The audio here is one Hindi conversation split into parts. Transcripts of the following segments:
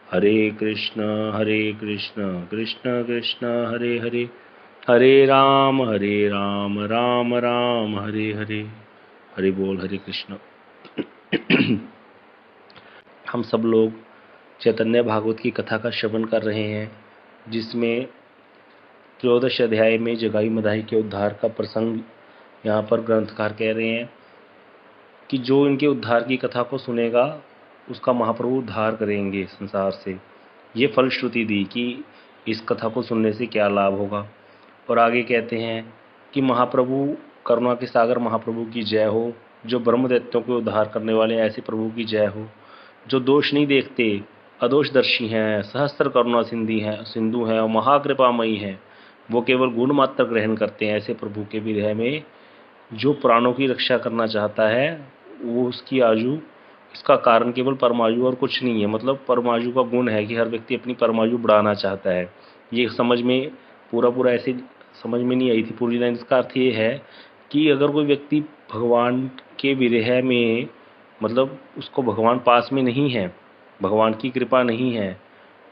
कृष्ण कृष्ण कृष्ण हरे हरे, हरे राम राम राम हरे हरे। हरि बोल, हरे कृष्ण। हम सब लोग चैतन्य भागवत की कथा का श्रवण कर रहे हैं, जिसमें 14 अध्याय में जगाई मदाही के उद्धार का प्रसंग यहाँ पर ग्रंथकार कह रहे हैं कि जो इनके उद्धार की कथा को सुनेगा उसका महाप्रभु उद्धार करेंगे संसार से। ये फलश्रुति दी कि इस कथा को सुनने से क्या लाभ होगा। और आगे कहते हैं कि महाप्रभु, करुणा के सागर महाप्रभु की जय हो। जो ब्रह्म दैत्यों के उद्धार करने वाले ऐसे प्रभु की जय हो। जो दोष नहीं देखते, अदोषदर्शी हैं, सहस्त्र करुणा सिंधु हैं और महाकृपामयी हैं, वो केवल गुण मात्र ग्रहण करते हैं, ऐसे प्रभु के विरह में जो प्राणों की रक्षा करना चाहता है वो उसकी आयु, इसका कारण केवल परमायु और कुछ नहीं है। मतलब परमायु का गुण है कि हर व्यक्ति अपनी परमायु बढ़ाना चाहता है। ये समझ में पूरा ऐसे समझ में नहीं आई थी पूरी लाइन। इसका अर्थ ये है कि अगर कोई व्यक्ति भगवान के विरह में, मतलब उसको भगवान पास में नहीं है, भगवान की कृपा नहीं है,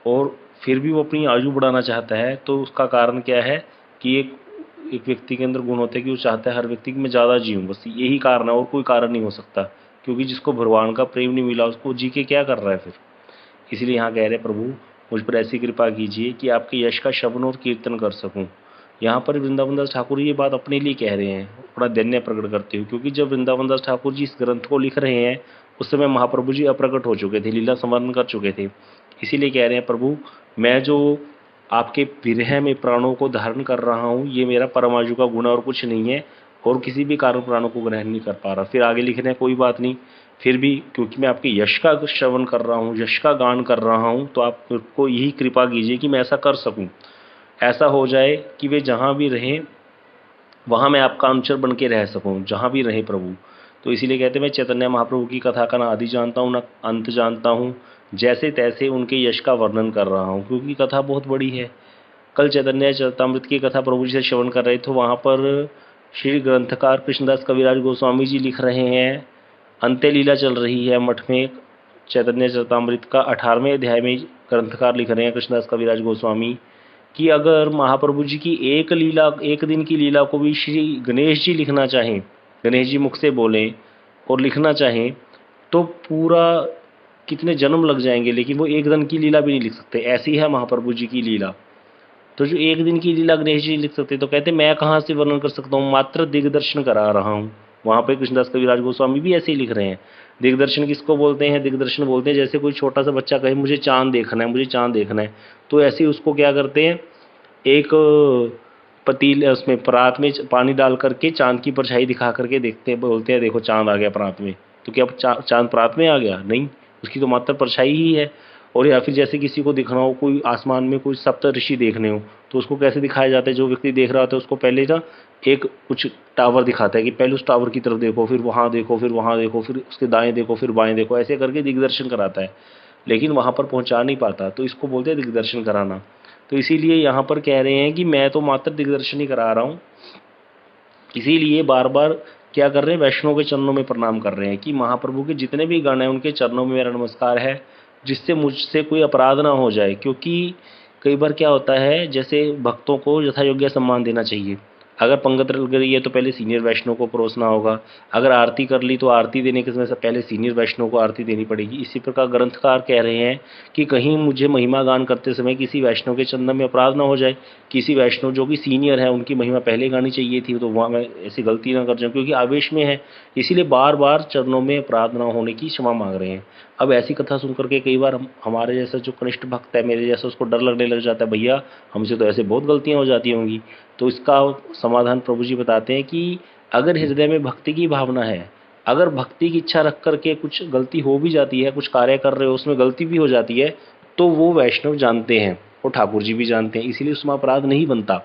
और फिर भी वो अपनी आयु बढ़ाना चाहता है, तो उसका कारण क्या है कि एक व्यक्ति के अंदर गुण होते हैं कि वो चाहता है हर व्यक्ति की मैं ज़्यादा जीऊँ। बस यही कारण है और कोई कारण नहीं हो सकता, क्योंकि जिसको भगवान का प्रेम नहीं मिला उसको जी के क्या कर रहा है फिर। इसलिए यहाँ कह रहे प्रभु मुझ पर ऐसी कृपा कीजिए कि आपके यश का श्रवण और कीर्तन कर सकूँ। यहाँ पर वृंदावन दास ठाकुर ये बात अपने लिए कह रहे हैं, बड़ा धन्य प्रकट करते हुए, क्योंकि जब वृंदावन दास ठाकुर जी इस ग्रंथ को लिख रहे हैं उस समय महाप्रभु जी अप्रकट हो चुके थे, लीला संवर्णन कर चुके थे। इसीलिए कह रहे हैं प्रभु मैं जो आपके विरह में प्राणों को धारण कर रहा हूँ ये मेरा परमायु का गुण और कुछ नहीं है, और किसी भी कारण प्राणों को ग्रहण नहीं कर पा रहा। फिर आगे लिख रहे हैं कोई बात नहीं, फिर भी क्योंकि मैं आपके यश का श्रवण कर रहा हूँ, यश का गान कर रहा हूँ, तो आप को यही कृपा कीजिए कि मैं ऐसा कर सकूँ। ऐसा हो जाए कि वे जहाँ भी रहें वहाँ मैं आपका अनुचर बन के रह सकूँ, जहाँ भी रहे प्रभु। तो इसीलिए कहते हैं मैं चैतन्य महाप्रभु की कथा का ना आदि जानता हूँ ना अंत जानता हूँ, जैसे तैसे उनके यश का वर्णन कर रहा हूँ, क्योंकि कथा बहुत बड़ी है। कल चैतन्य चरितामृत की कथा प्रभु जी से श्रवण कर रहे थे, वहाँ पर श्री ग्रंथकार कृष्णदास कविराज गोस्वामी जी लिख रहे हैं, अंत्य लीला चल रही है मठ में चैतन्य चरितामृत का 18वें अध्याय में ग्रंथकार लिख रहे हैं कृष्णदास कविराज गोस्वामी कि अगर महाप्रभु जी की एक लीला, एक दिन की लीला को भी श्री गणेश जी लिखना चाहें, गणेश जी मुख से बोलें और लिखना चाहें, तो पूरा कितने जन्म लग जाएंगे, लेकिन वो एक दिन की लीला भी नहीं लिख सकते। ऐसी है महाप्रभु जी की लीला। तो जो एक दिन की लीला गणेश जी लिख सकते, तो कहते मैं कहाँ से वर्णन कर सकता हूँ, मात्र दिग्दर्शन करा रहा हूँ। वहाँ पे कृष्णदास कविराज गोस्वामी भी ऐसे ही लिख रहे हैं। दिग्दर्शन किसको बोलते हैं? दिग्दर्शन बोलते हैं जैसे कोई छोटा सा बच्चा कहे मुझे चांद देखना है, मुझे चांद देखना है, तो ऐसे ही उसको क्या करते हैं, एक पतीले उसमें परात में पानी डाल करके चांद की परछाई दिखा करके देखते हैं, बोलते हैं देखो चांद आ गया परात में। तो क्या चांद परात में आ गया? नहीं, उसकी तो मात्र परछाई ही है। और या फिर जैसे किसी को दिखना हो, कोई आसमान में कोई सप्त ऋषि देखने हो, तो उसको कैसे दिखाया जाता है? जो व्यक्ति देख रहा होता है उसको पहले ना एक कुछ टावर दिखाता है कि पहले उस टावर की तरफ देखो, फिर वहाँ देखो, फिर वहाँ देखो, फिर उसके दाएं देखो, फिर बाएं देखो, ऐसे करके दिग्दर्शन कराता है, लेकिन वहाँ पर पहुँचा नहीं पाता, तो इसको बोलते हैं दिग्दर्शन कराना। तो इसीलिए यहाँ पर कह रहे हैं कि मैं तो मात्र दिग्दर्शन ही करा रहा हूँ। इसीलिए बार बार क्या कर रहे हैं, वैष्णव के चरणों में प्रणाम कर रहे हैं कि महाप्रभु के जितने भी गण हैं उनके चरणों में मेरा नमस्कार है, जिससे मुझसे कोई अपराध ना हो जाए। क्योंकि कई बार क्या होता है, जैसे भक्तों को यथा योग्य सम्मान देना चाहिए। अगर पंगत लग रही है तो पहले सीनियर वैष्णव को परोसना होगा। अगर आरती कर ली तो आरती देने के समय से पहले सीनियर वैष्णव को आरती देनी पड़ेगी। इसी प्रकार ग्रंथकार कह रहे हैं कि कहीं मुझे महिमा गान करते समय किसी वैष्णव के चंदन में अपराध ना हो जाए, किसी वैष्णव जो कि सीनियर है उनकी महिमा पहले गानी चाहिए थी, तो वहाँ मैं ऐसी गलती ना कर जाऊँ, क्योंकि आवेश में है। इसीलिए बार बार चरणों में अपराध ना होने की क्षमा मांग रहे हैं। अब ऐसी कथा सुन करके कई बार हमारे जैसा जो कनिष्ठ भक्त है, मेरे जैसा, उसको डर लगने लग जाता है, भैया हमसे तो ऐसे बहुत गलतियाँ हो जाती होंगी। तो इसका समाधान प्रभु जी बताते हैं कि अगर हृदय में भक्ति की भावना है, अगर भक्ति की इच्छा रख करके कुछ गलती हो भी जाती है, कुछ कार्य कर रहे हो उसमें गलती भी हो जाती है, तो वो वैष्णव जानते हैं और ठाकुर जी भी जानते हैं, इसलिए उसमें अपराध नहीं बनता।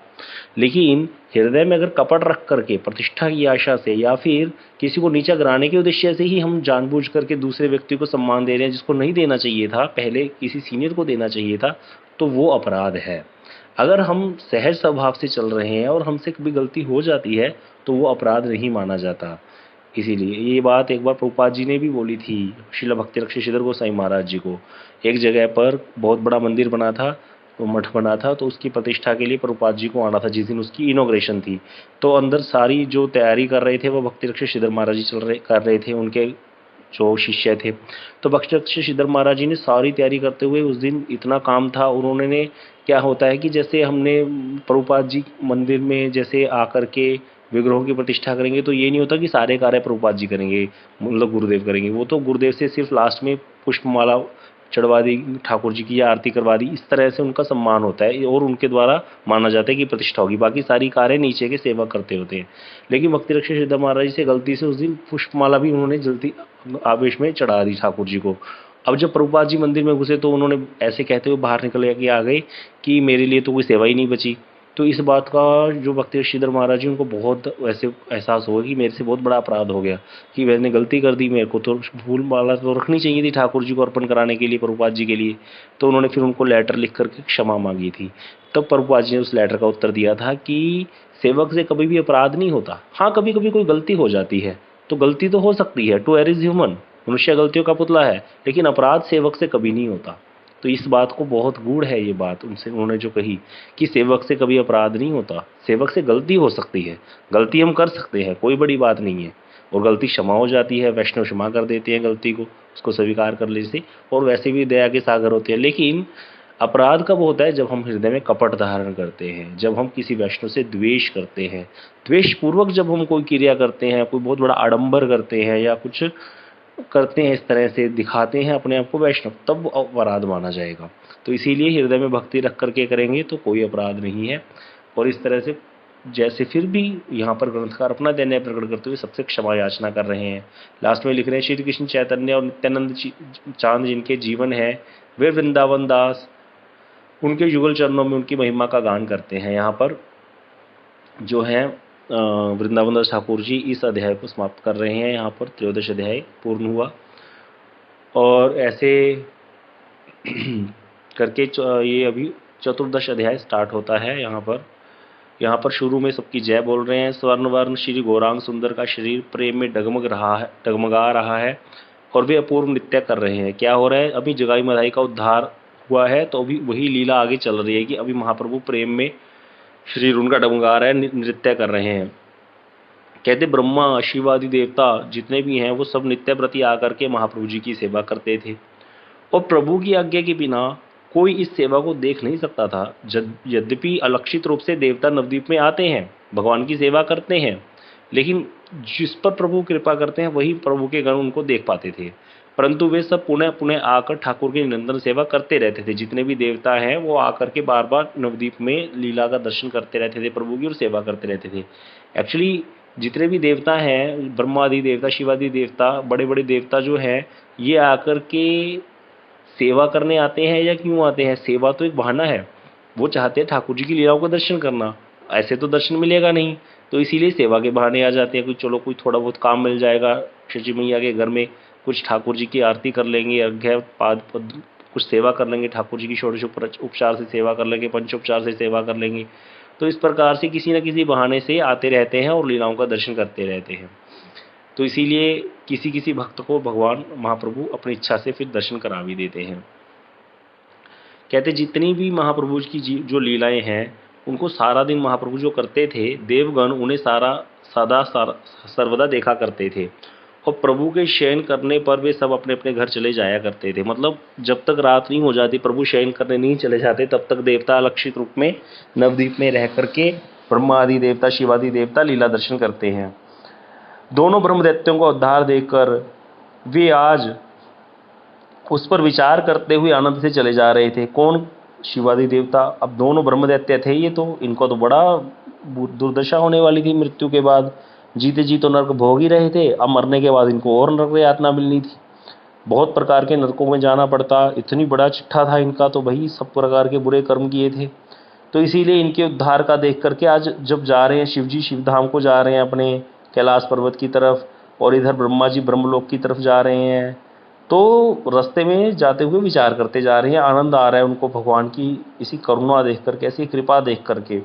लेकिन हृदय में अगर कपट रख करके प्रतिष्ठा की आशा से या फिर किसी को नीचा गिराने के उद्देश्य से ही हम जानबूझ करके दूसरे व्यक्ति को सम्मान दे रहे हैं जिसको नहीं देना चाहिए था, पहले किसी सीनियर को देना चाहिए था, तो वो अपराध है। अगर हम सहज स्वभाव से चल रहे हैं और हमसे कभी गलती हो जाती है तो वो अपराध नहीं माना जाता। इसीलिए ये बात एक बार प्रभुपाद जी ने भी बोली थी श्रील भक्तिरक्षक श्रीधर गोसाई महाराज जी को। एक जगह पर बहुत बड़ा मंदिर बना था, तो मठ बना था, तो उसकी प्रतिष्ठा के लिए प्रभुपाद जी को आना था जिस दिन उसकी इनॉग्रेशन थी। तो अंदर सारी जो तैयारी कर रहे थे वो भक्तिरक्षक श्रीधर महाराज जी कर रहे थे, उनके जो शिष्य थे। तो भक्तिरक्षक श्रीधर महाराज जी ने सारी तैयारी करते हुए, उस दिन इतना काम था, उन्होंने क्या होता है कि जैसे हमने प्रभुपाद जी मंदिर में जैसे आकर के विग्रहों की प्रतिष्ठा करेंगे, तो ये नहीं होता कि सारे कार्य प्रभुपाद जी करेंगे, मतलब गुरुदेव करेंगे। वो तो गुरुदेव से सिर्फ लास्ट में पुष्पमाला चढ़वा दी ठाकुर जी की या आरती करवा दी, इस तरह से उनका सम्मान होता है और उनके द्वारा माना जाता है कि प्रतिष्ठा होगी। बाकी सारी कार्य नीचे के सेवक करते होते हैं। लेकिन भक्तिरक्षक श्रीधर महाराज जी से गलती से उस दिन पुष्पमाला भी उन्होंने जल्दी आवेश में चढ़ा दी ठाकुर जी को। अब जब प्रभुपाद जी मंदिर में घुसे तो उन्होंने ऐसे कहते हुए बाहर निकल के आ गए कि मेरे लिए तो कोई सेवा ही नहीं बची। तो इस बात का जो भक्ति श्रीधर महाराज जी उनको बहुत वैसे एहसास हुआ कि मेरे से बहुत बड़ा अपराध हो गया, कि मैंने गलती कर दी, मेरे को तो फूल माला तो रखनी चाहिए थी ठाकुर जी को अर्पण कराने के लिए, प्रभुपाद जी के लिए। तो उन्होंने फिर उनको लेटर लिख करके क्षमा मांगी थी। तब प्रभुपाद जी ने उस लेटर का उत्तर दिया था कि सेवक से कभी भी अपराध नहीं होता। हाँ, कभी कभी कोई गलती हो जाती है, तो गलती तो हो सकती है, टू एयर इज ह्यूमन, मनुष्य गलतियों का पुतला है, लेकिन अपराध सेवक से कभी नहीं होता। तो इस बात को बहुत गूढ़ है ये बात उन्होंने जो कही कि सेवक से कभी अपराध नहीं होता। सेवक से गलती हो सकती है, गलती हम कर सकते हैं, कोई बड़ी बात नहीं है, और गलती क्षमा हो जाती है। वैष्णव क्षमा कर देते हैं गलती को, उसको स्वीकार कर लेने से, और वैसे भी दया के सागर होते हैं। लेकिन अपराध कब होता है? जब हम हृदय में कपट धारण करते हैं, जब हम किसी वैष्णव से द्वेष करते हैं, द्वेष पूर्वक जब हम कोई क्रिया करते हैं, कोई बहुत बड़ा आडंबर करते हैं या कुछ करते हैं, इस तरह से दिखाते हैं अपने आप को वैष्णव, तब अपराध माना जाएगा। तो इसीलिए हृदय में भक्ति रख करके करेंगे तो कोई अपराध नहीं है। और इस तरह से जैसे फिर भी यहाँ पर ग्रंथकार अपना दैन्य प्रकट करते हुए सबसे क्षमा याचना कर रहे हैं। लास्ट में लिख रहे हैं, श्री कृष्ण चैतन्य और नित्यानंद चांद जिनके जीवन है, वे वृंदावन दास उनके युगल चरणों में उनकी महिमा का गान करते हैं। यहाँ पर जो है वृंदावन दास ठाकुर जी इस अध्याय को समाप्त कर रहे हैं। यहाँ पर 13 अध्याय पूर्ण हुआ, और ऐसे करके ये अभी 14 अध्याय स्टार्ट होता है। यहाँ पर शुरू में सबकी जय बोल रहे हैं। स्वर्ण वर्ण श्री गौरांग सुंदर का शरीर प्रेम में डगमगा रहा है और वे अपूर्व नृत्य कर रहे हैं। क्या हो रहा है? अभी जगाई मधाई का उद्धार हुआ है, तो अभी वही लीला आगे चल रही है कि अभी महाप्रभु प्रेम में शरीर उनका डगमगा रहा है, नृत्य कर रहे हैं। कहते ब्रह्मा शिव आदि देवता जितने भी हैं वो सब नित्य प्रति आकर के महाप्रभु जी की सेवा करते थे, और प्रभु की आज्ञा के बिना कोई इस सेवा को देख नहीं सकता था। यद्यपि अलक्षित रूप से देवता नवद्वीप में आते हैं, भगवान की सेवा करते हैं, लेकिन जिस पर प्रभु कृपा करते हैं वही प्रभु के गण उनको देख पाते थे। परंतु वे सब पुनः पुनः आकर ठाकुर की निरंतर सेवा करते रहते थे। जितने भी देवता हैं वो आकर के बार बार नवद्वीप में लीला का दर्शन करते रहते थे प्रभु की, और सेवा करते रहते थे। एक्चुअली जितने भी देवता हैं, ब्रह्मादि देवता, शिवादि देवता, बड़े बड़े देवता जो हैं, ये आकर के सेवा करने आते हैं या क्यों आते हैं? सेवा तो एक बहाना है, वो चाहते हैं ठाकुर जी की लीलाओं का दर्शन करना, ऐसे तो दर्शन मिलेगा नहीं, तो इसीलिए सेवा के बहाने आ जाते हैं कि चलो कोई थोड़ा बहुत काम मिल जाएगा, शची मैया के घर में कुछ ठाकुर जी की आरती कर लेंगे, अर्घ्य पाद कुछ सेवा कर लेंगे, ठाकुर जी की षोडश उपचार से सेवा कर लेंगे, पंचोपचार से सेवा कर लेंगे। तो इस प्रकार से किसी न किसी बहाने से आते रहते हैं और लीलाओं का दर्शन करते रहते हैं। तो इसीलिए किसी किसी भक्त को भगवान महाप्रभु अपनी इच्छा से फिर दर्शन करा भी देते हैं। कहते जितनी भी महाप्रभु की जो लीलाएं हैं उनको सारा दिन महाप्रभु जो करते थे, देवगण उन्हें सदा सर्वदा देखा करते थे, और प्रभु के शयन करने पर वे सब अपने अपने घर चले जाया करते थे। मतलब जब तक रात नहीं हो जाती, प्रभु शयन करने नहीं चले जाते, तब तक देवता अलक्षित रूप में नवद्वीप में रह करके ब्रह्मा आदि देवता, शिवादि देवता लीला दर्शन करते हैं। दोनों ब्रह्मदैत्यों का उद्धार देखकर वे आज उस पर विचार करते हुए आनंद से चले जा रहे थे। कौन? शिवादि देवता। अब दोनों ब्रह्मदैत्य थे ये, तो इनको तो बड़ा दुर्दशा होने वाली थी मृत्यु के बाद। जीते जी तो नरक भोग ही रहे थे, अब मरने के बाद इनको और नरक यातना मिलनी थी, बहुत प्रकार के नरकों में जाना पड़ता। इतनी बड़ा चिट्ठा था इनका, तो भाई सब प्रकार के बुरे कर्म किए थे। तो इसीलिए इनके उद्धार का देख करके आज जब जा रहे हैं शिव जी शिवधाम को जा रहे हैं अपने कैलाश पर्वत की तरफ, और इधर ब्रह्मा जी ब्रह्मलोक की तरफ जा रहे हैं, तो रास्ते में जाते हुए विचार करते जा रहे हैं। आनंद आ रहा है उनको भगवान की इसी करुणा देख करके, ऐसी कृपा देख करके।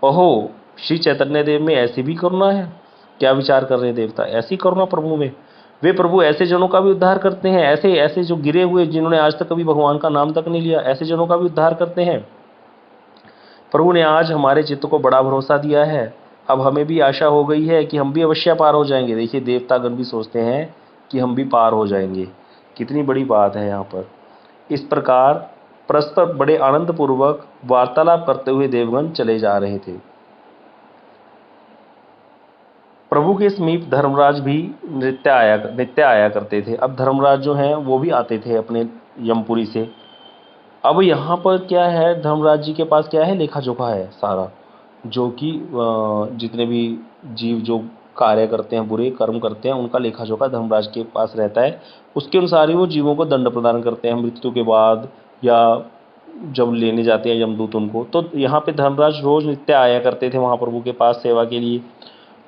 ओहो, श्री चैतन्य देव में ऐसी भी करुणा है। क्या विचार कर रहे हैं देवता? ऐसी करुणा प्रभु में। वे प्रभु ऐसे जनों का भी उद्धार करते हैं, ऐसे ऐसे जो गिरे हुए, जिन्होंने आज तक कभी भगवान का नाम तक नहीं लिया, ऐसे जनों का भी उद्धार करते हैं। प्रभु ने आज हमारे चित्त को बड़ा भरोसा दिया है। अब हमें भी आशा हो गई है कि हम भी अवश्य पार हो जाएंगे। देखिए, देवतागण भी सोचते हैं कि हम भी पार हो जाएंगे। कितनी बड़ी बात है यहाँ पर। इस प्रकार परस्पर बड़े आनंद पूर्वक वार्तालाप करते हुए देवगण चले जा रहे थे। प्रभु के समीप धर्मराज भी नित्य आया करते थे। अब धर्मराज जो हैं वो भी आते थे अपने यमपुरी से। अब यहाँ पर क्या है, धर्मराज जी के पास क्या है, लेखा जोखा है सारा, जो कि जितने भी जीव जो कार्य करते हैं, बुरे कर्म करते हैं, उनका लेखा जोखा धर्मराज के पास रहता है। उसके अनुसार ही वो जीवों को दंड प्रदान करते हैं मृत्यु के बाद, या जब लेने जाते हैं यमदूत उनको। तो यहाँ पे धर्मराज रोज नित्य आया करते थे महाप्रभु के पास सेवा के लिए।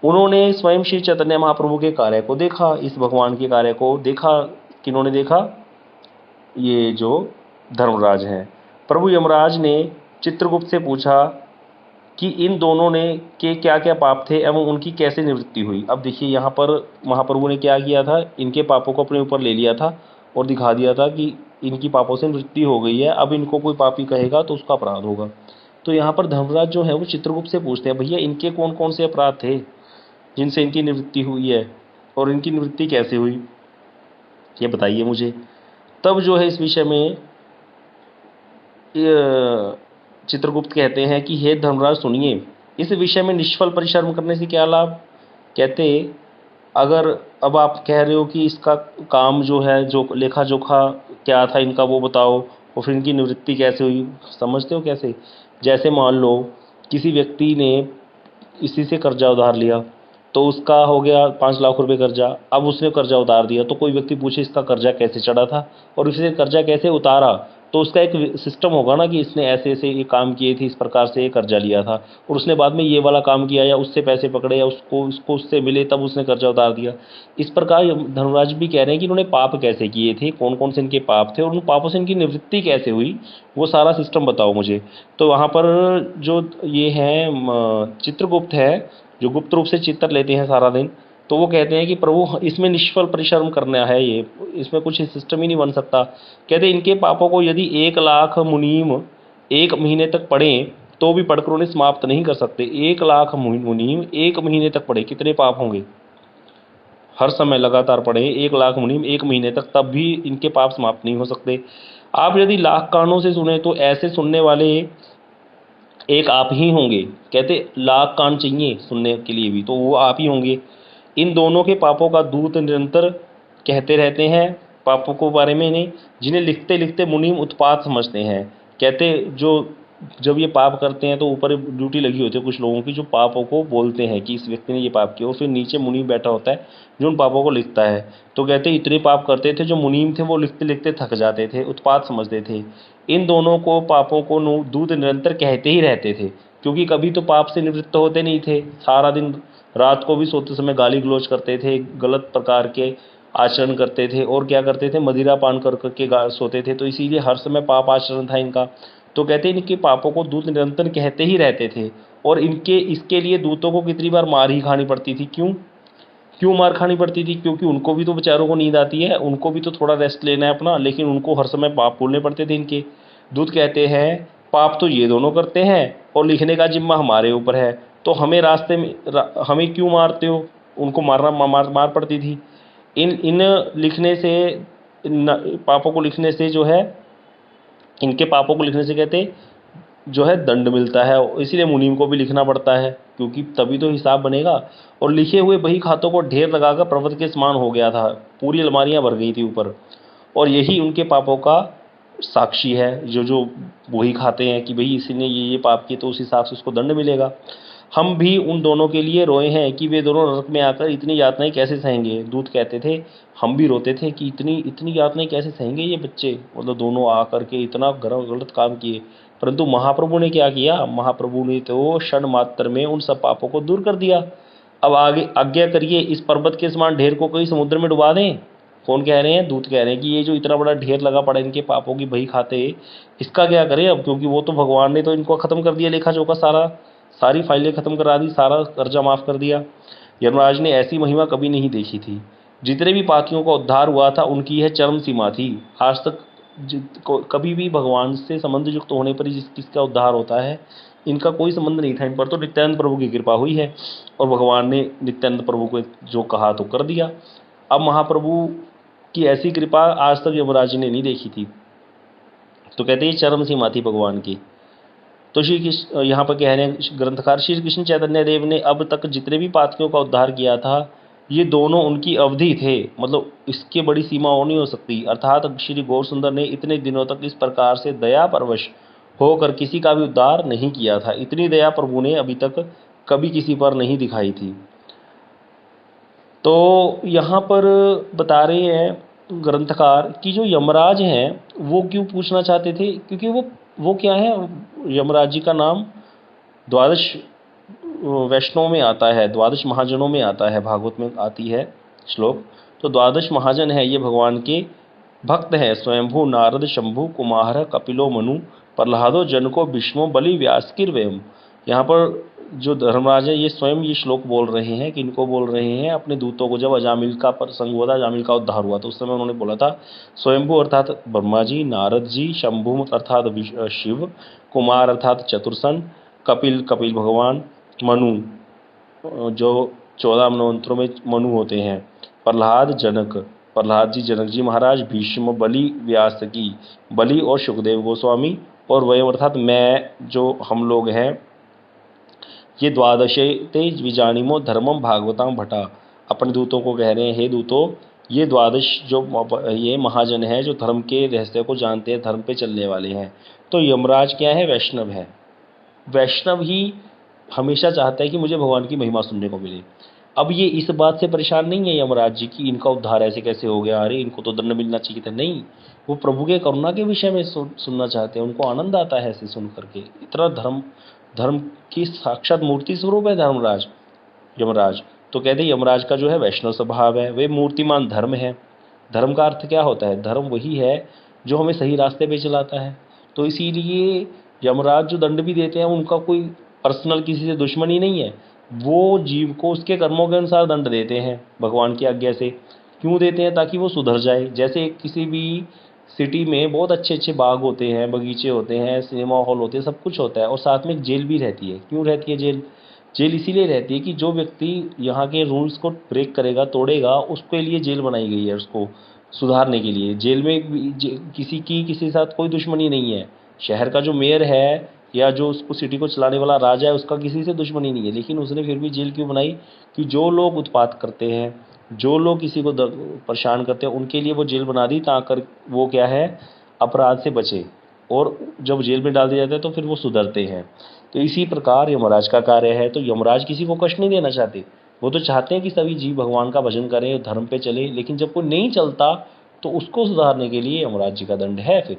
उन्होंने स्वयं श्री चैतन्य महाप्रभु के कार्य को देखा, इस भगवान के कार्य को देखा। किन्होंने देखा? ये जो धर्मराज हैं। प्रभु यमराज ने चित्रगुप्त से पूछा कि इन दोनों ने के क्या क्या पाप थे एवं उनकी कैसे निवृत्ति हुई। अब देखिए, यहाँ पर महाप्रभु ने क्या किया था, इनके पापों को अपने ऊपर ले लिया था और दिखा दिया था कि इनकी पापों से निवृत्ति हो गई है। अब इनको कोई पापी कहेगा तो उसका अपराध होगा। तो यहाँ पर धर्मराज जो है वो चित्रगुप्त से पूछते हैं, भैया इनके कौन कौन से अपराध थे जिनसे इनकी निवृत्ति हुई है, और इनकी निवृत्ति कैसे हुई, ये बताइए मुझे। तब जो है इस विषय में चित्रगुप्त कहते हैं कि हे धर्मराज सुनिए, इस विषय में निष्फल परिश्रम करने से क्या लाभ। कहते, अगर अब आप कह रहे हो कि इसका काम जो है, जो लेखा जोखा क्या था इनका वो बताओ, और फिर इनकी निवृत्ति कैसे हुई, समझते हो कैसे? जैसे मान लो किसी व्यक्ति ने इसी से कर्जा उधार लिया, तो उसका हो गया 5 लाख रुपए कर्जा। अब उसने कर्जा उतार दिया, तो कोई व्यक्ति पूछे इसका कर्जा कैसे चढ़ा था और इसने कर्जा कैसे उतारा, तो उसका एक सिस्टम होगा ना कि इसने ऐसे ऐसे ये काम किए थे, इस प्रकार से ये कर्जा लिया था, और उसने बाद में ये वाला काम किया, या उससे पैसे पकड़े, या उसको उससे मिले, तब उसने कर्जा उतार दिया। इस प्रकार धर्मराज भी कह रहे हैं कि इन्होंने पाप कैसे किए थे, कौन कौन से इनके पाप थे, और उन पापों से इनकी निवृत्ति कैसे हुई, वो सारा सिस्टम बताओ मुझे। तो वहाँ पर जो ये हैं चित्रगुप्त है, जो गुप्त रूप से चित्र लेते हैं सारा दिन, तो वो कहते हैं कि प्रभु इसमें निष्फल परिश्रम करना है, ये इसमें कुछ सिस्टम ही नहीं बन सकता। कहते इनके पापों को यदि 1 लाख मुनीम 1 महीने तक पढ़ें तो भी पढ़कर उन्हें समाप्त नहीं कर सकते। 1 लाख मुनीम 1 महीने तक पढ़े, कितने पाप होंगे? हर समय लगातार पढ़े 1 लाख मुनीम 1 महीने तक, तब भी इनके पाप समाप्त नहीं हो सकते। आप यदि लाख कानों से सुने तो ऐसे सुनने वाले एक आप ही होंगे। कहते लाख कान चाहिए सुनने के लिए भी, तो वो आप ही होंगे। इन दोनों के पापों का दूत निरंतर कहते रहते हैं पापों को बारे में इन्हें, जिन्हें लिखते लिखते मुनीम उत्पात समझते हैं। कहते जो जब ये पाप करते हैं तो ऊपर ड्यूटी लगी होती है कुछ लोगों की, जो पापों को बोलते हैं कि इस व्यक्ति ने ये पाप किया, और फिर नीचे मुनीम बैठा होता है जो उन पापों को लिखता है। तो कहते इतने पाप करते थे जो मुनीम थे वो लिखते लिखते थक जाते थे, उत्पात समझते थे। इन दोनों को पापों को दूत निरंतर कहते ही रहते थे, क्योंकि कभी तो पाप से निवृत्त होते नहीं थे। सारा दिन रात को भी सोते समय गाली गलौज करते थे, गलत प्रकार के आचरण करते थे, और क्या करते थे, मदिरा पान कर करके सोते थे। तो इसीलिए हर समय पाप आचरण था इनका। तो कहते हैं इनके पापों को दूत निरंतर कहते ही रहते थे, और इसके लिए दूतों को कितनी बार मार ही खानी पड़ती थी। क्यों मार खानी पड़ती थी? क्योंकि उनको भी तो बेचारों को नींद आती है, उनको भी तो थोड़ा रेस्ट लेना है अपना, लेकिन उनको हर समय पाप बोलने पड़ते थे इनके। दूत कहते हैं पाप तो ये दोनों करते हैं और लिखने का जिम्मा हमारे ऊपर है, तो हमें रास्ते में हमें क्यों मारते हो? उनको मार पड़ती थी। इन लिखने से, पापों को लिखने से जो है, इनके पापों को लिखने से कहते जो है दंड मिलता है, इसीलिए मुनीम को भी लिखना पड़ता है, क्योंकि तभी तो हिसाब बनेगा। और लिखे हुए बही खातों को ढेर लगाकर पर्वत के समान हो गया था, पूरी अलमारियां भर गई थी ऊपर, और यही उनके पापों का साक्षी है। जो वही खाते हैं कि भाई इसी ने ये पाप किए तो उस हिसाब से उसको दंड मिलेगा। हम भी उन दोनों के लिए रोए हैं कि वे दोनों नरक में आकर इतनी यातनाएं कैसे सहेंगे। दूत कहते थे हम भी रोते थे कि इतनी यातनाएं कैसे सहेंगे ये बच्चे, मतलब दोनों आकर के इतना गलत काम किए। परंतु महाप्रभु ने क्या किया? महाप्रभु ने तो क्षण मात्र में उन सब पापों को दूर कर दिया। अब आगे आज्ञा करिए, इस पर्वत के समान ढेर को कहीं समुद्र में डुबा दें। कौन कह रहे हैं? दूत कह रहे हैं कि ये जो इतना बड़ा ढेर लगा पड़ा इनके पापों की बही खाते, इसका क्या करें अब? क्योंकि वो तो भगवान ने तो इनको ख़त्म कर दिया, लेखा जोखा सारी फाइलें ख़त्म करा दी, सारा कर्जा माफ़ कर दिया। यमराज ने ऐसी महिमा कभी नहीं देखी थी। जितने भी पापियों का उद्धार हुआ था उनकी यह चरम सीमा थी। आज तक कभी भी भगवान से संबंध युक्त होने पर ही किसका उद्धार होता है, इनका कोई संबंध नहीं था। इन पर तो नित्यानंद प्रभु की कृपा हुई है और भगवान ने नित्यानंद प्रभु को जो कहा तो कर दिया। अब महाप्रभु की ऐसी कृपा आज तक यमराज ने नहीं देखी थी। तो कहते हैं चरम सीमा थी भगवान की। तो श्री कृष्ण यहाँ पर कह रहे हैं ग्रंथकार, श्री कृष्ण चैतन्य देव ने अब तक जितने भी पापियों का उद्धार किया था ये दोनों उनकी अवधि थे, मतलब इसके बड़ी सीमा और नहीं हो सकती। अर्थात श्री गौर सुंदर ने इतने दिनों तक इस प्रकार से दया परवश होकर किसी का भी उद्धार नहीं किया था। इतनी दया प्रभु ने अभी तक कभी किसी पर नहीं दिखाई थी। तो यहाँ पर बता रहे हैं ग्रंथकार कि जो यमराज हैं वो क्यों पूछना चाहते थे, क्योंकि वो क्या है, यमराज जी का नाम द्वादश वैष्णव में आता है, द्वादश महाजनों में आता है, भागवत में आती है श्लोक। तो द्वादश महाजन है, ये भगवान के भक्त हैं। स्वयंभू नारद शंभु कुमार कपिलो मनु प्रहलादो जनको भीष्मो बलि व्यासकीर्वयम्। यहाँ पर जो धर्मराज है ये स्वयं ये श्लोक बोल रहे हैं। कि इनको बोल रहे हैं अपने दूतों को। जब अजामिल का प्रसंग हुआ था, अजामिल का उद्धार हुआ तो उस समय उन्होंने बोला था स्वयंभू अर्थात ब्रह्मा जी, नारद जी, शंभु अर्थात शिव, कुमार अर्थात चतुर्सन, कपिल भगवान, मनु जो 14 मनवंतरों में मनु होते हैं, प्रहलाद जी जनक जी महाराज, भीष्म बलि व्यासकी, बलि और सुखदेव गोस्वामी, और वयम अर्थात मैं, जो हम लोग हैं, ये द्वादशे तेज विजानिमो धर्मम भागवताम भटा। अपने दूतों को कह रहे हैं, हे दूतों ये द्वादश जो ये महाजन है जो धर्म के रहस्य को जानते हैं, धर्म पे चलने वाले हैं। तो यमराज क्या है, वैष्णव है। वैष्णव ही हमेशा चाहता है कि मुझे भगवान की महिमा सुनने को मिले। अब ये इस बात से परेशान नहीं है यमराज जी की इनका उद्धार ऐसे कैसे हो गया, अरे इनको तो दंड मिलना चाहिए था। नहीं, वो प्रभु के करुणा के विषय में सुनना चाहते हैं। उनको आनंद आता है ऐसे सुन करके। इतना धर्म की साक्षात मूर्ति स्वरूप है धर्मराज यमराज। तो कहते यमराज का जो है वैष्णव स्वभाव है, वे मूर्तिमान धर्म है। धर्म का अर्थ क्या होता है, धर्म वही है जो हमें सही रास्ते पे चलाता है। तो इसीलिए यमराज जो दंड भी देते हैं उनका कोई पर्सनल किसी से दुश्मनी नहीं है, वो जीव को उसके कर्मों के अनुसार दंड देते हैं भगवान की आज्ञा से। क्यों देते हैं, ताकि वो सुधर जाए। जैसे किसी भी सिटी में बहुत अच्छे अच्छे बाग होते हैं, बगीचे होते हैं, सिनेमा हॉल होते हैं, सब कुछ होता है, और साथ में एक जेल भी रहती है। क्यों रहती है जेल इसीलिए रहती है कि जो व्यक्ति यहाँ के रूल्स को ब्रेक करेगा, तोड़ेगा, उसके लिए जेल बनाई गई है, उसको सुधारने के लिए। जेल में किसी के साथ कोई दुश्मनी नहीं है। शहर का जो मेयर है या जो उसको सिटी को चलाने वाला राजा है, उसका किसी से दुश्मनी नहीं है, लेकिन उसने फिर भी जेल क्यों बनाई, कि जो लोग उत्पात करते हैं, जो लोग किसी को परेशान करते हैं, उनके लिए वो जेल बना दी, ताकि वो क्या है, अपराध से बचे। और जब जेल में डाल दिया जाता है तो फिर वो सुधरते हैं। तो इसी प्रकार यमराज का कार्य है। तो यमराज किसी को कष्ट नहीं देना चाहते, वो तो चाहते हैं कि सभी जीव भगवान का भजन करें, धर्म पे चले। लेकिन जब कोई नहीं चलता तो उसको सुधारने के लिए यमराज जी का दंड है फिर।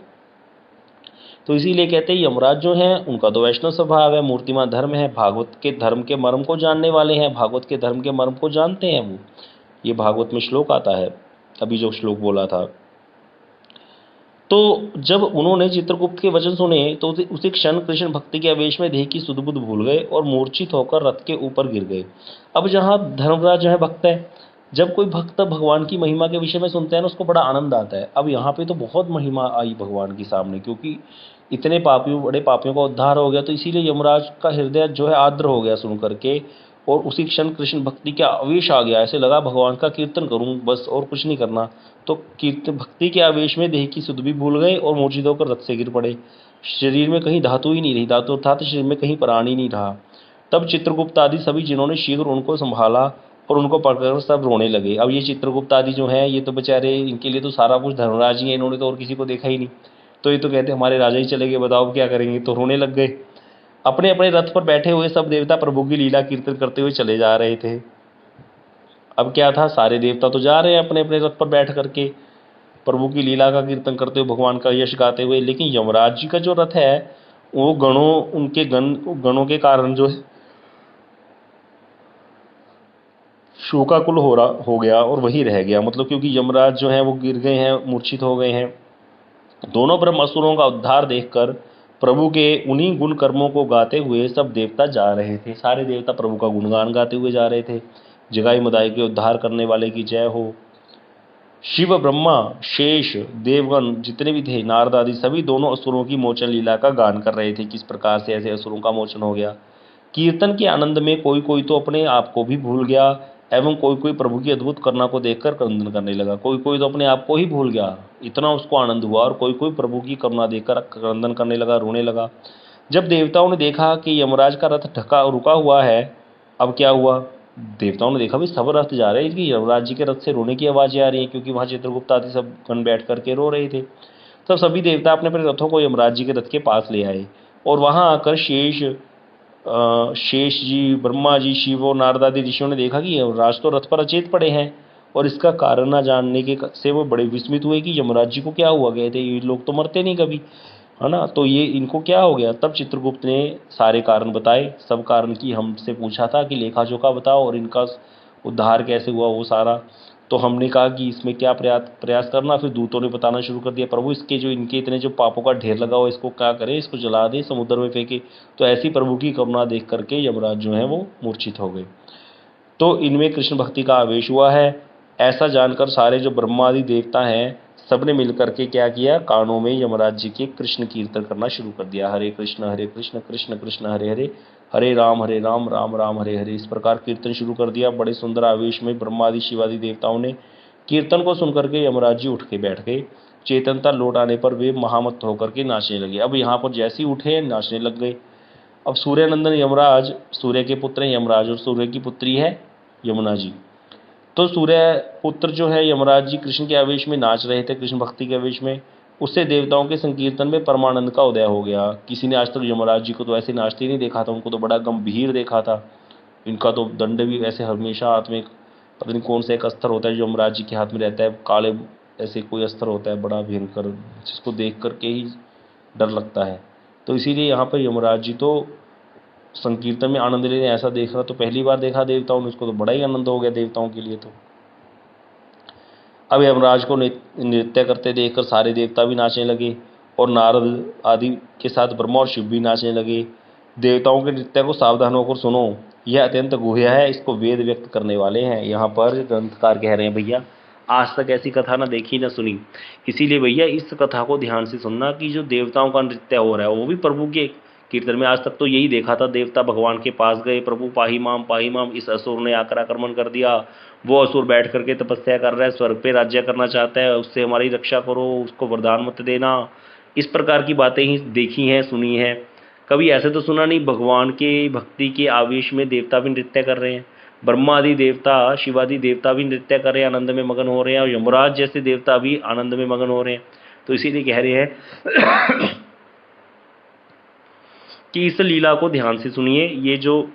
तो इसीलिए कहते हैं यमराज जो हैं उनका तो वैष्णव स्वभाव है, मूर्तिमान धर्म है, भागवत के धर्म के मर्म को जानने वाले हैं, भागवत के धर्म के मर्म को जानते हैं वो। ये भागवत में श्लोक आता है, अभी जो श्लोक बोला था। तो जब उन्होंने चित्रगुप्त के वचन सुने तो उसी क्षण कृष्ण भक्ति के आवेश में देह की सुध बुध भूल गए और मूर्छित होकर रथ के ऊपर गिर गए। अब जहाँ धर्मराज जो है भक्त है, जब कोई भक्त भगवान की महिमा के विषय में सुनता है ना, उसको बड़ा आनंद आता है। अब यहाँ पे तो बहुत महिमा आई भगवान की सामने, क्योंकि इतने पापियों, बड़े पापियों का उद्धार हो गया। तो इसीलिए यमराज का हृदय जो है आर्द्र हो गया सुन करके, और उसी क्षण कृष्ण भक्ति का आवेश आ गया। ऐसे लगा भगवान का कीर्तन करूं बस, और कुछ नहीं करना। तो कीर्तन भक्ति के आवेश में देह की सुध भी भूल गए और मूर्छित होकर रथ से गिर पड़े। शरीर में कहीं धातु ही नहीं रही, धातु अर्थात शरीर में कहीं प्राण ही नहीं रहा। तब चित्रगुप्त आदि सभी जिन्होंने शीघ्र उनको संभाला और उनको पकड़कर सब रोने लगे। अब ये चित्रगुप्त आदि जो हैं, ये तो बेचारे, इनके लिए तो सारा कुछ धर्मराज ही है, इन्होंने तो और किसी को देखा ही नहीं। तो ये तो कहते हमारे राजा ही चले गए, बताओ क्या करेंगे। तो रोने लग गए। अपने अपने रथ पर बैठे हुए सब देवता प्रभु की लीला कीर्तन करते हुए चले जा रहे थे। अब क्या था, सारे देवता तो जा रहे हैं अपने अपने रथ पर बैठ करके प्रभु की लीला का कीर्तन करते हुए, भगवान का यश गाते हुए। लेकिन यमराज जी का जो रथ है वो गणों के कारण जो है शोकाकुल हो गया और वही रह गया। मतलब क्योंकि यमराज जो है वो गिर गए हैं, मूर्छित हो गए हैं। दोनों ब्रह्म असुरों का उद्धार देखकर प्रभु के उन्हीं गुण कर्मों को गाते हुए सब देवता जा रहे थे। सारे देवता प्रभु का गुणगान गाते हुए जा रहे थे। जगाई मदाई के उद्धार करने वाले की जय हो। शिव ब्रह्मा शेष देवगण जितने भी थे, नारद आदि सभी दोनों असुरों की मोचन लीला का गान कर रहे थे। किस प्रकार से ऐसे असुरों का मोचन हो गया। कीर्तन के आनंद में कोई कोई तो अपने आप को भी भूल गया एवं कोई कोई प्रभु की अद्भुत करना को देखकर क्रंदन करने लगा। कोई कोई तो अपने आप को ही भूल गया, इतना उसको आनंद हुआ, और कोई कोई प्रभु की करुणा देखकर क्रंदन करने लगा, रोने लगा। जब देवताओं ने देखा कि यमराज का रथ रुका हुआ है, अब क्या हुआ। देवताओं ने देखा भी सब रथ जा रहे हैं, इसकी यमराज जी के रथ से रोने की आवाज़ें आ रही हैं, क्योंकि वहाँ चित्रगुप्त आदि सब गण बैठ करके रो रहे थे। तब सभी देवता अपने अपने रथों को यमराज जी के रथ के पास ले आए, और वहाँ आकर शेष जी, ब्रह्मा जी, शिव और नारद आदि ऋषियों ने देखा कि यमराज तो रथ पर अचेत पड़े हैं, और इसका कारण न जानने के से वो बड़े विस्मित हुए कि यमराज जी को क्या हुआ। गए थे ये लोग तो मरते नहीं कभी, है ना, तो ये इनको क्या हो गया। तब चित्रगुप्त ने सारे कारण बताए, सब कारण की हमसे पूछा था कि लेखा जोखा बताओ और इनका उद्धार कैसे हुआ वो सारा। तो हमने कहा कि इसमें क्या प्रयास करना। फिर दूतों ने बताना शुरू कर दिया, प्रभु इसके जो इनके इतने जो पापों का ढेर लगा हुआ, इसको क्या करें, इसको जला दें, समुद्र में फेंके। तो ऐसी प्रभु की करुणा देख करके यमराज जो है वो मूर्छित हो गए। तो इनमें कृष्ण भक्ति का आवेश हुआ है। ऐसा जानकर सारे जो ब्रह्मादि देवता हैं सबने मिलकर के क्या किया, कानों में यमराज जी के कृष्ण कीर्तन करना शुरू कर दिया। हरे कृष्ण कृष्ण कृष्ण हरे हरे, हरे राम राम राम हरे हरे। इस प्रकार कीर्तन शुरू कर दिया। बड़े सुंदर आवेश में ब्रह्मादि शिवादि देवताओं ने कीर्तन को सुनकर के यमराज जी उठ के बैठ गए। चेतनता लौट आने पर वे महामत्त होकर के नाचने लगे। अब यहाँ पर जैसे ही उठे नाचने लग गए। अब सूर्यनंदन यमराज, सूर्य के पुत्र हैं यमराज, और सूर्य की पुत्री है यमुना जी। तो सूर्य पुत्र जो है यमराज जी कृष्ण के आवेश में नाच रहे थे, कृष्ण भक्ति के आवेश में। उससे देवताओं के संकीर्तन में परमानंद का उदय हो गया। किसी ने आज तक यमराज जी को तो ऐसे नाचते नहीं देखा था, उनको तो बड़ा गंभीर देखा था। इनका तो दंड भी ऐसे हमेशा हाथ में, पता नहीं कौन सा एक अस्त्र होता है जो यमराज जी के हाथ में रहता है, काले ऐसे कोई अस्त्र होता है बड़ा भयंकर, जिसको देख करके ही डर लगता है। तो इसीलिए यहाँ पर यमराज जी तो संकीर्तन में आनंद लेने ऐसा देख रहा, तो पहली बार देखा देवताओं ने, उसको तो बड़ा ही आनंद हो गया देवताओं के लिए। तो अब यमराज को नृत्य करते देखकर सारे देवता भी नाचने लगे, और नारद आदि के साथ ब्रह्मा और शिव भी नाचने लगे। देवताओं के नृत्य को सावधान होकर सुनो, यह अत्यंत गुह्य है, इसको वेद व्यक्त करने वाले हैं। यहाँ पर ग्रंथकार कह रहे हैं भैया आज तक ऐसी कथा ना देखी ना सुनी, इसीलिए भैया इस कथा को ध्यान से सुनना कि जो देवताओं का नृत्य हो रहा है वो भी प्रभु के कीर्तन में। आज तक तो यही देखा था, देवता भगवान के पास गए, प्रभु पाही माम, इस असुर ने आकर आक्रमण कर दिया, वो असुर बैठ करके तपस्या कर रहा है, स्वर्ग पे राज्य करना चाहता है, उससे हमारी रक्षा करो, उसको वरदान मत देना। इस प्रकार की बातें ही देखी हैं सुनी हैं, कभी ऐसे तो सुना नहीं भगवान के भक्ति के आवेश में देवता भी नृत्य कर रहे हैं, ब्रह्मादि देवता शिवादि देवता भी नृत्य कर रहे हैं, आनंद में मगन हो रहे हैं, और यमराज जैसे देवता भी आनंद में मगन हो रहे हैं। तो इसीलिए कह रहे हैं कि इस लीला को ध्यान से सुनिए। ये जो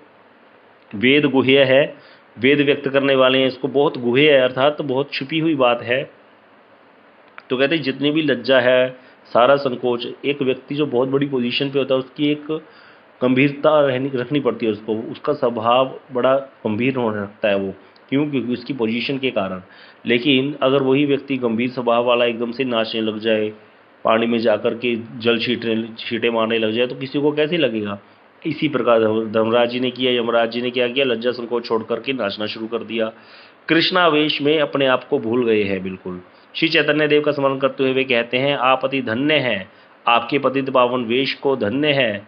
वेद गुह्य है, वेद व्यक्त करने वाले हैं, इसको बहुत गुह्य है, अर्थात बहुत छुपी हुई बात है। तो कहते हैं जितनी भी लज्जा है, सारा संकोच, एक व्यक्ति जो बहुत बड़ी पोजीशन पे होता है उसकी एक गंभीरता रखनी पड़ती है उसको, उसका स्वभाव बड़ा गंभीर होने लगता है वो, क्यों, क्योंकि उसकी पोजीशन के कारण। लेकिन अगर वही व्यक्ति गंभीर स्वभाव वाला एकदम से नाचने लग जाए, पानी में जाकर के जल छींटे मारने लग जाए, तो किसी को कैसे लगेगा। इसी प्रकार धर्मराज जी ने किया, यमराज जी ने क्या किया, लज्जा संकोच छोड़ करके नाचना शुरू कर दिया। कृष्णावेश में अपने आप को भूल गए हैं बिल्कुल। श्री चैतन्य देव का स्मरण करते हुए वे कहते हैं, आप अति धन्य हैं, आपके पतित पावन वेश को धन्य है।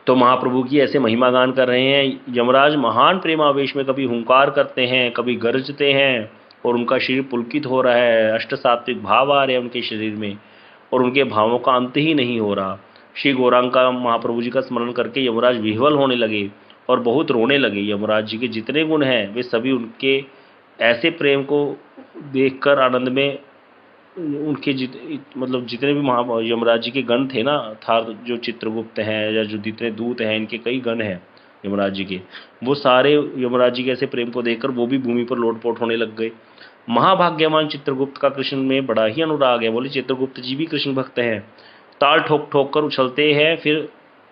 तो महाप्रभु की ऐसे महिमा गान कर रहे हैं। यमराज महान प्रेमावेश में कभी हुंकार करते हैं, कभी गरजते हैं, और उनका शरीर पुलकित हो रहा है, अष्ट सात्विक भाव आ रहे हैं उनके शरीर में, और उनके भावों का अंत ही नहीं हो रहा। श्री गौरांग का महाप्रभु जी का स्मरण करके यमराज विह्वल होने लगे और बहुत रोने लगे। यमराज जी के जितने गुण हैं वे सभी उनके ऐसे प्रेम को देखकर आनंद में, उनके मतलब जितने भी यमराज जी के गण थे ना, था जो चित्रगुप्त हैं या जो जितने दूत हैं, इनके कई गण हैं यमराज जी के, वो सारे यमराज जी के ऐसे प्रेम को देखकर वो भी भूमि पर लोटपोट होने लग गए। महाभाग्यवान चित्रगुप्त का कृष्ण में बड़ा ही अनुराग है। बोले चित्रगुप्त जी भी कृष्ण भक्त हैं, ताल ठोक ठोक कर उछलते हैं, फिर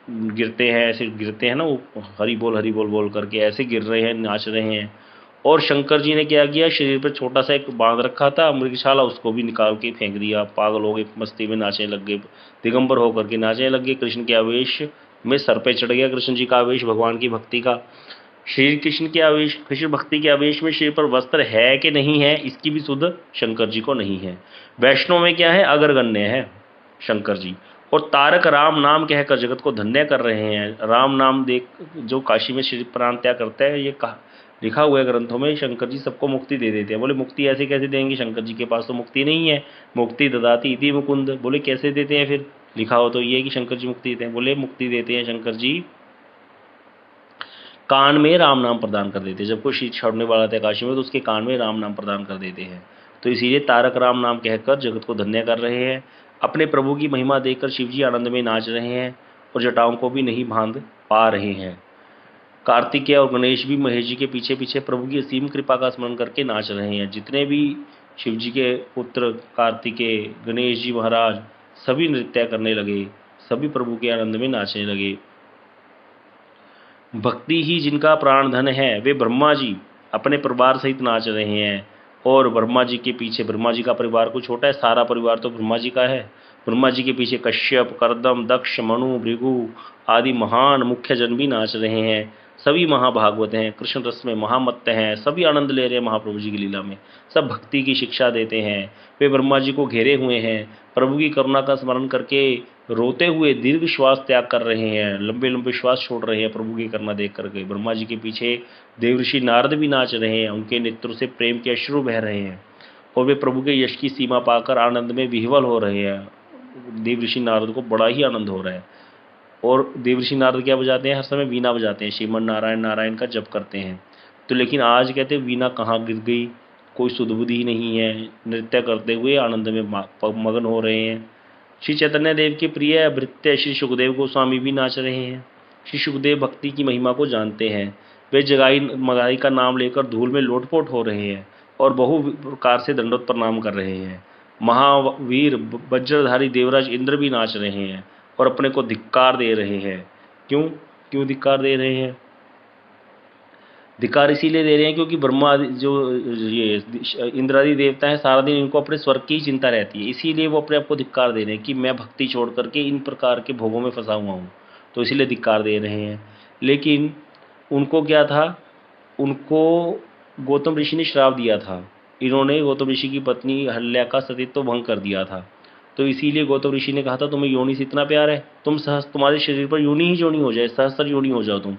गिरते हैं, ऐसे गिरते हैं ना वो, हरि बोल बोल करके ऐसे गिर रहे हैं, नाच रहे हैं। और शंकर जी ने क्या किया, शरीर पर छोटा सा एक बांध रखा था मृगशाला, उसको भी निकाल के फेंक दिया। पागल हो गए, मस्ती में नाचने लग गए, दिगंबर होकर के नाचने लग गए। कृष्ण के आवेश में सर पे चढ़ गया कृष्ण जी का आवेश भगवान की भक्ति का। श्री कृष्ण के आवेश, कृष्ण भक्ति के आवेश में शरीर पर वस्त्र है कि नहीं है, इसकी भी सुध शंकर जी को नहीं है। वैष्णव में क्या है, अग्रगण्य है शंकर जी। और तारक राम नाम कहकर जगत को धन्य कर रहे हैं। राम नाम देख जो काशी में शरीर प्राण त्याग करता है, ये लिखा हुआ है ग्रंथों में, शंकर जी सबको मुक्ति दे देते हैं। बोले मुक्ति ऐसे कैसे देंगे, शंकर जी के पास तो मुक्ति नहीं है। मुक्ति ददाति इति मुकुंद, बोले कैसे देते हैं फिर, लिखा हो तो ये कि शंकर जी मुक्ति देते हैं। बोले मुक्ति देते हैं शंकर जी, कान में राम नाम प्रदान कर देते हैं। जब कोई शीत छोड़ने वाला था काशी में तो उसके कान में राम नाम प्रदान कर देते हैं। तो इसीलिए तारक राम नाम कहकर जगत को धन्य कर रहे हैं। अपने प्रभु की महिमा देखकर शिव जी आनंद में नाच रहे हैं और जटाओं को भी नहीं बांध पा रहे हैं। कार्तिकेय और गणेश भी महेश जी के पीछे पीछे प्रभु की असीम कृपा का स्मरण करके नाच रहे हैं। जितने भी शिव जी के पुत्र कार्तिकेय, गणेश जी महाराज सभी नृत्य करने लगे, सभी प्रभु के आनंद में नाचने लगे। भक्ति ही जिनका प्राण धन है, वे ब्रह्मा जी अपने परिवार सहित नाच रहे हैं। और ब्रह्मा जी के पीछे, ब्रह्मा जी का परिवार कुछ छोटा है, सारा परिवार तो ब्रह्मा जी का है। ब्रह्मा जी के पीछे कश्यप, कर्दम, दक्ष, मनु, भृगु आदि महान मुख्य जन भी नाच रहे हैं। सभी महाभागवत हैं, कृष्ण रस में महामत्त हैं, सभी आनंद ले रहे हैं महाप्रभु जी की लीला में। सब भक्ति की शिक्षा देते हैं। वे ब्रह्मा जी को घेरे हुए हैं, प्रभु की करुणा का स्मरण करके रोते हुए दीर्घ श्वास त्याग कर रहे हैं, लंबे लंबे श्वास छोड़ रहे हैं प्रभु की करुणा देख करके। ब्रह्मा जी के पीछे देवऋषि नारद भी नाच रहे हैं, उनके नेत्रों से प्रेम के अश्रु बह रहे हैं और वे प्रभु के यश की सीमा पाकर आनंद में विह्वल हो रहे हैं। देवऋषि नारद को बड़ा ही आनंद हो रहा है। और देवऋषि नारद क्या बजाते हैं, हर समय वीणा बजाते हैं, श्रीमन नारायण नारायण का जप करते हैं। तो लेकिन आज कहते हैं वीणा कहाँ गिर गई, कोई सुधबुद्धि ही नहीं है, नृत्य करते हुए आनंद में मगन हो रहे हैं। श्री चैतन्य देव के प्रिय भृत्य श्री सुखदेव गोस्वामी भी नाच रहे हैं। श्री सुखदेव भक्ति की महिमा को जानते हैं। वे जगाई मगाई का नाम लेकर धूल में लोटपोट हो रहे हैं और बहु प्रकार से दंडोत प्रणाम कर रहे हैं। महावीर वज्रधारी देवराज इंद्र भी नाच रहे हैं और अपने को धिक्कार दे रहे हैं। क्यों क्यों धिक्कार दे रहे हैं, धिक्कार इसीलिए दे रहे हैं क्योंकि ब्रह्मा जो ये इंद्रादि देवता है, सारा दिन इनको अपने स्वर्ग की ही चिंता रहती है, इसीलिए वो अपने आप को धिक्कार दे रहे हैं कि मैं भक्ति छोड़ करके इन प्रकार के भोगों में फंसा हुआ हूँ, तो इसीलिए धिक्कार दे रहे हैं। लेकिन उनको क्या था, उनको गौतम ऋषि ने श्राप दिया था। इन्होंने गौतम ऋषि की पत्नी अहल्या का सतीत्व भंग कर दिया था, तो इसीलिए गौतम ऋषि ने कहा था तुम्हें योनि से इतना प्यार है, तुम्हारे शरीर पर योनि ही योनि हो जाए, सहस्त्र योनि हो जाओ तुम।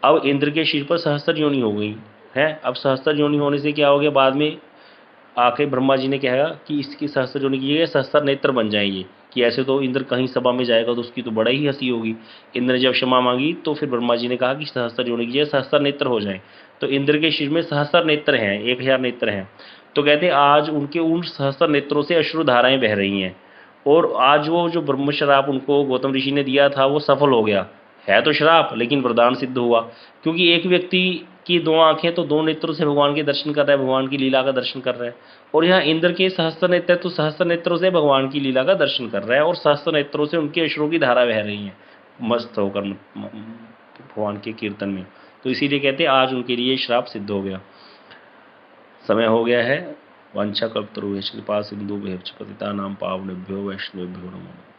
अब इंद्र के शरीर पर सहस्त्र योनि हो गई है। अब सहस्त्र योनि होने से क्या हो गया, बाद में आके ब्रह्मा जी ने कहा कि इसकी सहस्त्र योनि की जगह सहस्त्र नेत्र बन जाएंगे, कि ऐसे तो इंद्र कहीं सभा में जाएगा तो उसकी तो बड़ा ही हंसी होगी। इंद्र ने जब क्षमा मांगी तो फिर ब्रह्मा जी ने कहा कि सहस्त्र योनि की जगह सहस्त्र नेत्र हो जाए। तो इंद्र के शरीर में सहस्त्र नेत्र हैं, 1000 नेत्र हैं। तो कहते हैं आज उनके उन सहस्त्र नेत्रों से अश्रु धाराएं बह रही हैं। और आज वो जो ब्रह्म श्राप उनको गौतम ऋषि ने दिया था वो सफल हो गया। है तो श्राप लेकिन वरदान सिद्ध हुआ, क्योंकि एक व्यक्ति की 2 आंखें तो 2 नेत्रों से भगवान के दर्शन कर रहा है, भगवान की लीला का दर्शन कर रहा है। और यहाँ इंद्र के सहस्त्र नेत्र तो सहस्त्र नेत्रों से भगवान की लीला का दर्शन कर रहा है और सहस्त्र नेत्रों से उनके अश्रुओं की धारा बह रही है मस्त होकर भगवान के कीर्तन में। तो इसीलिए कहते हैं आज उनके लिए श्राप सिद्ध हो गया। समय हो गया है। वांछा कल्पतरुभ्यश्च कृपा सिंधुभ्यश्च पतितानां पावनेभ्यो वैष्णवेभ्यो नमो नमः।